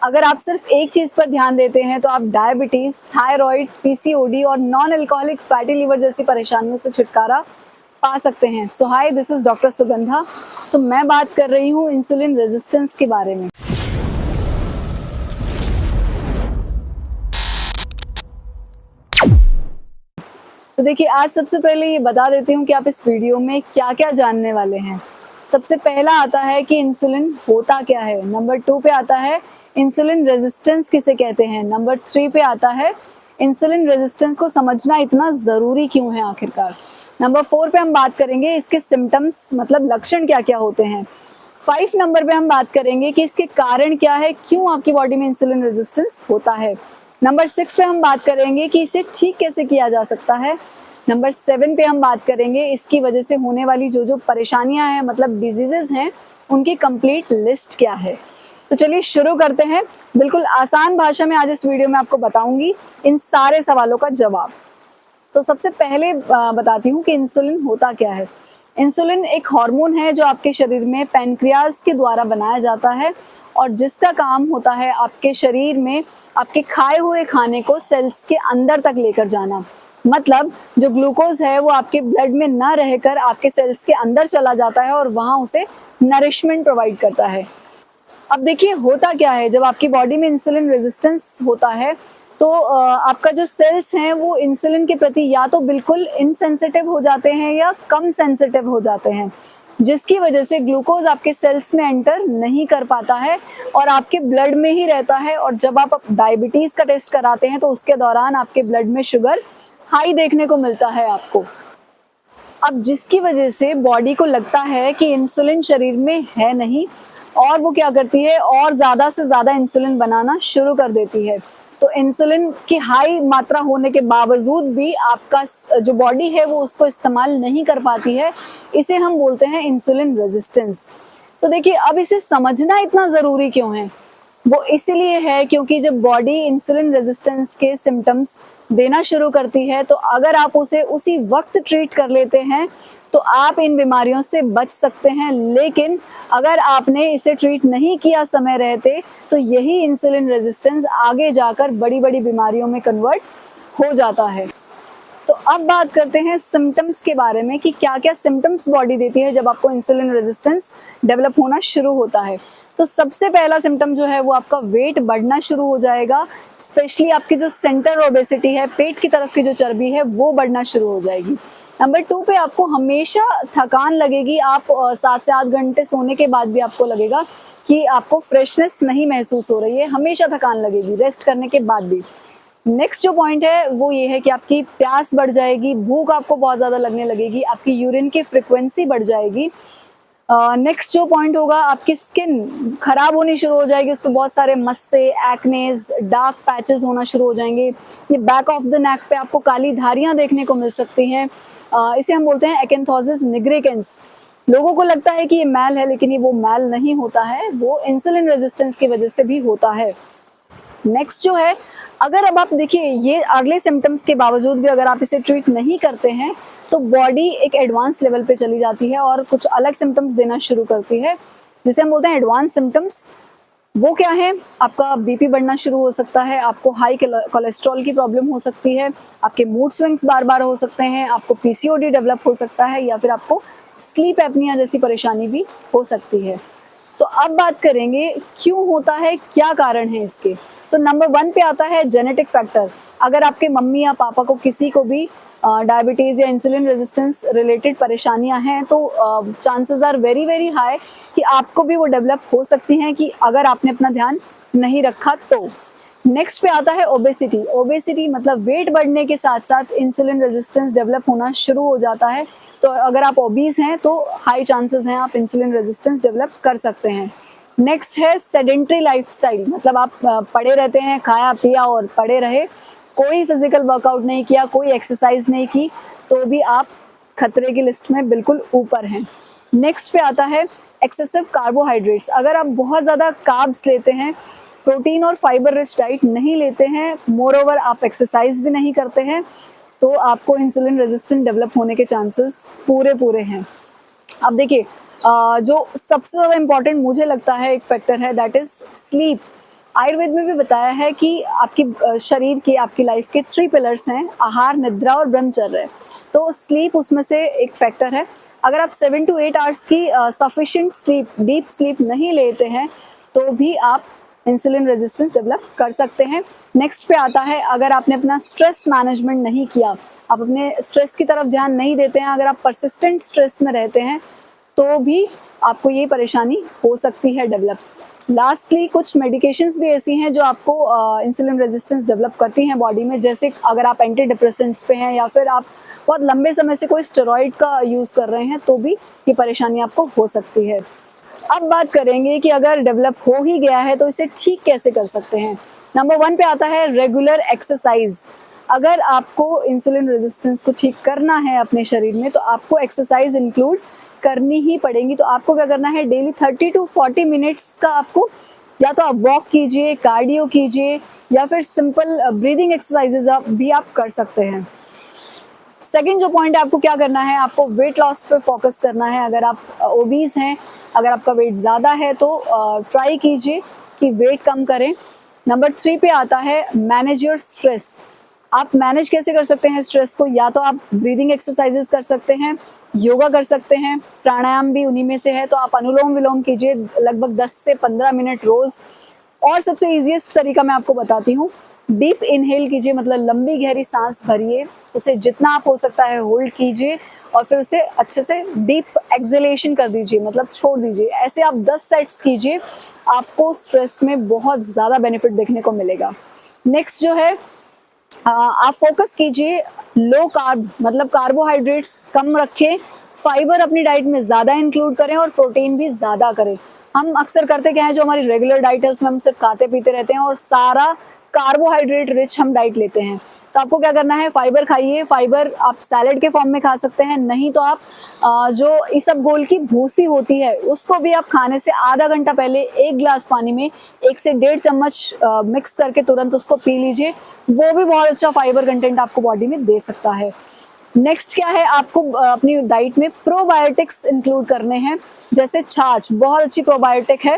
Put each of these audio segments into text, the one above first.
अगर आप सिर्फ एक चीज पर ध्यान देते हैं तो आप डायबिटीज, थायराइड, पीसीओडी और नॉन अल्कोहलिक फैटी लिवर जैसी परेशानियों से छुटकारा पा सकते हैं। सो हाय, दिस इज डॉक्टर सुगंधा। तो मैं बात कर रही हूँ इंसुलिन रेजिस्टेंस के बारे में। तो देखिए, आज सबसे पहले ये बता देती हूँ कि आप इस वीडियो में क्या क्या जानने वाले हैं। सबसे पहला आता है कि इंसुलिन होता क्या है। नंबर 2 पे आता है इंसुलिन रेजिस्टेंस किसे कहते हैं। नंबर 3 पे आता है इंसुलिन रेजिस्टेंस को समझना इतना ज़रूरी क्यों है आखिरकार। नंबर 4 पे हम बात करेंगे इसके सिम्टम्स, मतलब लक्षण क्या क्या होते हैं। 5 नंबर पे हम बात करेंगे कि इसके कारण क्या है, क्यों आपकी बॉडी में इंसुलिन रेजिस्टेंस होता है। नंबर 6 पे हम बात करेंगे कि इसे ठीक कैसे किया जा सकता है। नंबर 7 पे हम बात करेंगे इसकी वजह से होने वाली जो जो परेशानियां हैं, मतलब डिजीजेज हैं, उनकी कंप्लीट लिस्ट क्या है। तो चलिए शुरू करते हैं। बिल्कुल आसान भाषा में आज इस वीडियो में आपको बताऊंगी इन सारे सवालों का जवाब। तो सबसे पहले बताती हूँ कि इंसुलिन होता क्या है। इंसुलिन एक हार्मोन है जो आपके शरीर में पैनक्रियाज के द्वारा बनाया जाता है और जिसका काम होता है आपके शरीर में आपके खाए हुए खाने को सेल्स के अंदर तक लेकर जाना। मतलब जो ग्लूकोज है वो आपके ब्लड में न रहकर आपके सेल्स के अंदर चला जाता है और वहां उसे नरिशमेंट प्रोवाइड करता है। अब देखिए, होता क्या है जब आपकी बॉडी में इंसुलिन रेजिस्टेंस होता है तो आपका जो सेल्स हैं वो इंसुलिन के प्रति या तो बिल्कुल इनसेंसिटिव हो जाते हैं या कम सेंसिटिव हो जाते हैं, जिसकी वजह से ग्लूकोज आपके सेल्स में एंटर नहीं कर पाता है और आपके ब्लड में ही रहता है। और जब आप डायबिटीज का टेस्ट कराते हैं तो उसके दौरान आपके ब्लड में शुगर हाई देखने को मिलता है आपको। अब जिसकी वजह से बॉडी को लगता है कि इंसुलिन शरीर में है नहीं और वो क्या करती है, और ज्यादा से ज्यादा इंसुलिन बनाना शुरू कर देती है। तो इंसुलिन की हाई मात्रा होने के बावजूद भी आपका जो बॉडी है वो उसको इस्तेमाल नहीं कर पाती है। इसे हम बोलते हैं इंसुलिन रेजिस्टेंस। तो देखिए, अब इसे समझना इतना जरूरी क्यों है। वो इसीलिए है क्योंकि जब बॉडी इंसुलिन रेजिस्टेंस के सिम्टम्स देना शुरू करती है तो अगर आप उसे उसी वक्त ट्रीट कर लेते हैं तो आप इन बीमारियों से बच सकते हैं। लेकिन अगर आपने इसे ट्रीट नहीं किया समय रहते तो यही इंसुलिन रेजिस्टेंस आगे जाकर बड़ी बड़ी बीमारियों में कन्वर्ट हो जाता है। तो अब बात करते हैं सिम्टम्स के बारे में कि क्या क्या सिम्टम्स बॉडी देती है जब आपको इंसुलिन रेजिस्टेंस डेवलप होना शुरू होता है। तो सबसे पहला सिम्टम जो है वो आपका वेट बढ़ना शुरू हो जाएगा। स्पेशली आपकी जो सेंटर ओबेसिटी है, पेट की तरफ की जो चर्बी है, वो बढ़ना शुरू हो जाएगी। नंबर 2 पे आपको हमेशा थकान लगेगी। आप 7 से 8 घंटे सोने के बाद भी आपको लगेगा कि आपको फ्रेशनेस नहीं महसूस हो रही है, हमेशा थकान लगेगी रेस्ट करने के बाद भी। नेक्स्ट जो पॉइंट है वो ये है कि आपकी प्यास बढ़ जाएगी, भूख आपको बहुत ज़्यादा लगने लगेगी, आपकी यूरिन की फ्रिक्वेंसी बढ़ जाएगी। नेक्स्ट जो पॉइंट होगा, आपकी स्किन खराब होनी शुरू हो जाएगी, उस पर बहुत सारे मस्से, एक्नेज, डार्क पैचेस होना शुरू हो जाएंगे। ये बैक ऑफ द नेक पे आपको काली धारियां देखने को मिल सकती हैं। इसे हम बोलते हैं एकेंथोसिस निग्रिकेंस। लोगों को लगता है कि ये मैल है, लेकिन ये वो मैल नहीं होता है, वो इंसुलिन रेजिस्टेंस की वजह से भी होता है। नेक्स्ट जो है, अगर अब आप देखिए ये अगले सिम्टम्स के बावजूद भी अगर आप इसे ट्रीट नहीं करते हैं तो बॉडी एक एडवांस लेवल पे चली जाती है और कुछ अलग सिम्टम्स देना शुरू करती है, जिसे हम बोलते हैं एडवांस सिम्टम्स। वो क्या है, आपका बीपी बढ़ना शुरू हो सकता है, आपको हाई कोलेस्ट्रॉल की प्रॉब्लम हो सकती है, आपके मूड स्विंग्स बार बार हो सकते हैं, आपको पीसीओडी डेवलप हो सकता है या फिर आपको स्लीप एपनिया जैसी परेशानी भी हो सकती है। तो अब बात करेंगे क्यों होता है, क्या कारण है इसके। तो नंबर 1 पे आता है जेनेटिक फैक्टर। अगर आपके मम्मी या पापा को किसी को भी डायबिटीज या इंसुलिन रेजिस्टेंस रिलेटेड परेशानियां हैं तो chances are very very high कि आपको भी वो डेवलप हो सकती हैं, कि अगर आपने अपना ध्यान नहीं रखा तो। नेक्स्ट पे आता है ओबेसिटी। ओबेसिटी मतलब वेट बढ़ने के साथ साथ इंसुलिन रेजिस्टेंस डेवलप होना शुरू हो जाता है। तो अगर आप ओबीज हैं तो हाई चांसेस हैं आप इंसुलिन रेजिस्टेंस डेवलप कर सकते हैं। नेक्स्ट है सेडेंट्री लाइफस्टाइल, मतलब आप पड़े रहते हैं, खाया पिया और पड़े रहे, कोई फिजिकल वर्कआउट नहीं किया, कोई एक्सरसाइज नहीं की, तो भी आप खतरे की लिस्ट में बिल्कुल ऊपर हैं। नेक्स्ट पे आता है एक्सेसिव कार्बोहाइड्रेट्स। अगर आप बहुत ज़्यादा कार्ब्स लेते हैं, प्रोटीन और फाइबर रिच डाइट नहीं लेते हैं, मोर ओवर आप एक्सरसाइज भी नहीं करते हैं, तो आपको इंसुलिन रेजिस्टेंट डेवलप होने के चांसेस पूरे हैं। अब देखिए, जो सबसे ज़्यादा इम्पॉर्टेंट मुझे लगता है एक फैक्टर है, दैट इज़ स्लीप। आयुर्वेद में भी बताया है कि आपकी शरीर के, आपकी लाइफ के 3 पिलर्स हैं, आहार, निद्रा और ब्रह्मचर्य। तो स्लीप उसमें से एक फैक्टर है। अगर आप 7 to 8 आवर्स की सफिशिएंट स्लीप, डीप स्लीप नहीं लेते हैं तो भी आप इंसुलिन रेजिस्टेंस डेवलप कर सकते हैं। नेक्स्ट पे आता है, अगर आपने अपना स्ट्रेस मैनेजमेंट नहीं किया, आप अपने स्ट्रेस की तरफ ध्यान नहीं देते हैं, अगर आप परसिस्टेंट स्ट्रेस में रहते हैं तो भी आपको ये परेशानी हो सकती है डेवलप। लास्टली कुछ मेडिकेशंस भी ऐसी हैं जो आपको इंसुलिन रेजिस्टेंस डेवलप करती हैं बॉडी में, जैसे अगर आप एंटी डिप्रेसेंट्स पे हैं या फिर आप बहुत लंबे समय से कोई स्टेरॉइड का यूज़ कर रहे हैं तो भी ये परेशानी आपको हो सकती है। अब बात करेंगे कि अगर डेवलप हो ही गया है तो इसे ठीक कैसे कर सकते हैं। नंबर 1 पे आता है रेगुलर एक्सरसाइज। अगर आपको इंसुलिन रेजिस्टेंस को ठीक करना है अपने शरीर में तो आपको एक्सरसाइज इंक्लूड करनी ही पड़ेगी। तो आपको क्या करना है, डेली 30 to 40 मिनट्स का आपको, या तो आप वॉक कीजिए, कार्डियो कीजिए, या फिर सिंपल ब्रीदिंग एक्सरसाइजेज भी आप कर सकते हैं। सेकंड जो पॉइंट है, आपको क्या करना है, आपको वेट लॉस पे फोकस करना है। अगर आप ओबीज हैं, अगर आपका वेट ज़्यादा है तो ट्राई कीजिए कि वेट कम करें। नंबर 3 पे आता है मैनेज योर स्ट्रेस। आप मैनेज कैसे कर सकते हैं स्ट्रेस को, या तो आप ब्रीदिंग एक्सरसाइजेज कर सकते हैं, योगा कर सकते हैं, प्राणायाम भी उन्हीं में से है, तो आप अनुलोम विलोम कीजिए लगभग 10 से 15 मिनट रोज़। और सबसे ईजीएस्ट तरीका मैं आपको बताती हूँ, डीप इनहेल कीजिए, मतलब लंबी गहरी सांस भरिए, उसे जितना आप हो सकता है होल्ड कीजिए और फिर उसे अच्छे से डीप एक्सहेलेशन कर दीजिए, मतलब छोड़ दीजिए। ऐसे आप 10 सेट्स कीजिए, आपको स्ट्रेस में बहुत ज़्यादा बेनिफिट देखने को मिलेगा। नेक्स्ट जो है, आप फोकस कीजिए लो कार्ब, मतलब कार्बोहाइड्रेट्स कम रखें, फाइबर अपनी डाइट में ज़्यादा इंक्लूड करें और प्रोटीन भी ज़्यादा करें। हम अक्सर करते क्या है, जो हमारी रेगुलर डाइट है उसमें हम सिर्फ खाते पीते रहते हैं और सारा कार्बोहाइड्रेट रिच हम डाइट लेते हैं। तो आपको क्या करना है, फाइबर खाइए। फाइबर आप सैलेड के फॉर्म में खा सकते हैं, नहीं तो आप जो इसबगोल की भूसी होती है उसको भी आप खाने से आधा घंटा पहले 1 गिलास पानी में 1 से 1.5 चम्मच मिक्स करके तुरंत उसको पी लीजिए। वो भी बहुत अच्छा फाइबर कंटेंट आपको बॉडी में दे सकता है। नेक्स्ट क्या है, आपको अपनी डाइट में प्रोबायोटिक्स इंक्लूड करने हैं, जैसे छाछ बहुत अच्छी प्रोबायोटिक है,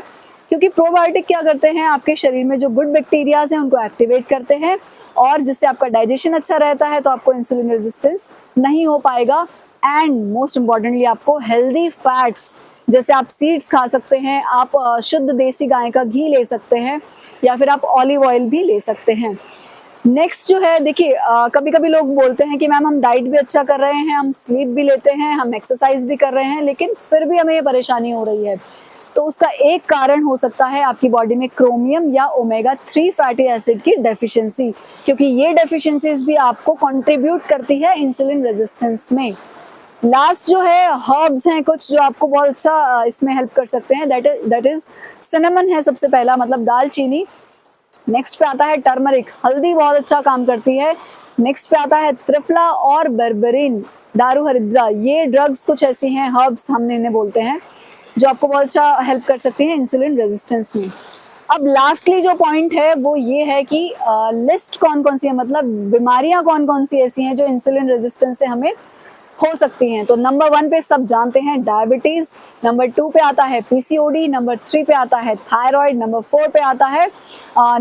क्योंकि प्रोबायोटिक क्या करते हैं, आपके शरीर में जो गुड बैक्टीरियाज हैं उनको एक्टिवेट करते हैं और जिससे आपका डाइजेशन अच्छा रहता है, तो आपको इंसुलिन रेजिस्टेंस नहीं हो पाएगा। एंड मोस्ट इम्पॉर्टेंटली आपको हेल्दी फैट्स, जैसे आप सीड्स खा सकते हैं, आप शुद्ध देसी गाय का घी ले सकते हैं, या फिर आप ऑलिव ऑयल भी ले सकते हैं। नेक्स्ट जो है, देखिए कभी कभी लोग बोलते हैं कि मैम हम डाइट भी अच्छा कर रहे हैं, हम स्लीप भी लेते हैं, हम एक्सरसाइज भी कर रहे हैं, लेकिन फिर भी हमें ये परेशानी हो रही है। तो उसका एक कारण हो सकता है आपकी बॉडी में क्रोमियम या ओमेगा 3 फैटी एसिड की डेफिशिएंसी, क्योंकि ये डेफिशिएंसीज भी आपको कंट्रीब्यूट करती है इंसुलिन रेजिस्टेंस में। लास्ट जो है, हर्ब्स हैं कुछ जो आपको बहुत अच्छा इसमें हेल्प कर सकते हैं, दैट इज सिनेमन है सबसे पहला, मतलब दालचीनी। नेक्स्ट पे आता है टर्मरिक, हल्दी बहुत अच्छा काम करती है। नेक्स्ट पे आता है त्रिफला और बर्बरीन, दारू हरिद्रा। ये ड्रग्स कुछ ऐसी हैं, हर्ब्स हम इन्हें बोलते हैं, जो आपको बहुत अच्छा हेल्प कर सकती हैं इंसुलिन रेजिस्टेंस में। अब लास्टली जो पॉइंट है वो ये है कि लिस्ट कौन कौन सी है, मतलब बीमारियां कौन कौन सी ऐसी हैं जो इंसुलिन रेजिस्टेंस से हमें हो सकती हैं। तो नंबर 1 पे सब जानते हैं, डायबिटीज। नंबर 2 पे आता है पीसीओडी। नंबर 3 पे आता है थायराइड। नंबर 4 पे आता है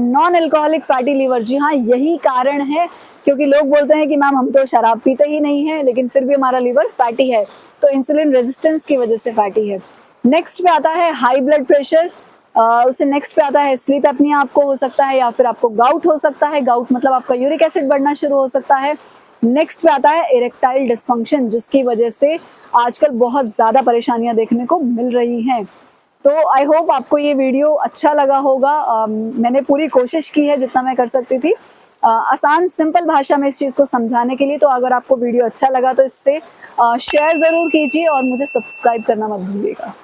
नॉन एल्कोहलिक फैटी लीवर। जी हाँ, यही कारण है, क्योंकि लोग बोलते हैं कि मैम हम तो शराब पीते ही नहीं है, लेकिन फिर भी हमारा लीवर फैटी है, तो इंसुलिन रेजिस्टेंस की वजह से फैटी है। नेक्स्ट पे आता है हाई ब्लड प्रेशर। उससे नेक्स्ट पे आता है स्लीप एपनिया, आपको हो सकता है, या फिर आपको गाउट हो सकता है। गाउट मतलब आपका यूरिक एसिड बढ़ना शुरू हो सकता है। नेक्स्ट पे आता है इरेक्टाइल डिस्फंक्शन, जिसकी वजह से आजकल बहुत ज़्यादा परेशानियां देखने को मिल रही हैं। तो आई होप आपको ये वीडियो अच्छा लगा होगा। मैंने पूरी कोशिश की है जितना मैं कर सकती थी आसान सिंपल भाषा में इस चीज़ को समझाने के लिए। तो अगर आपको वीडियो अच्छा लगा तो इससे शेयर ज़रूर कीजिए और मुझे सब्सक्राइब करना मत भूलिएगा।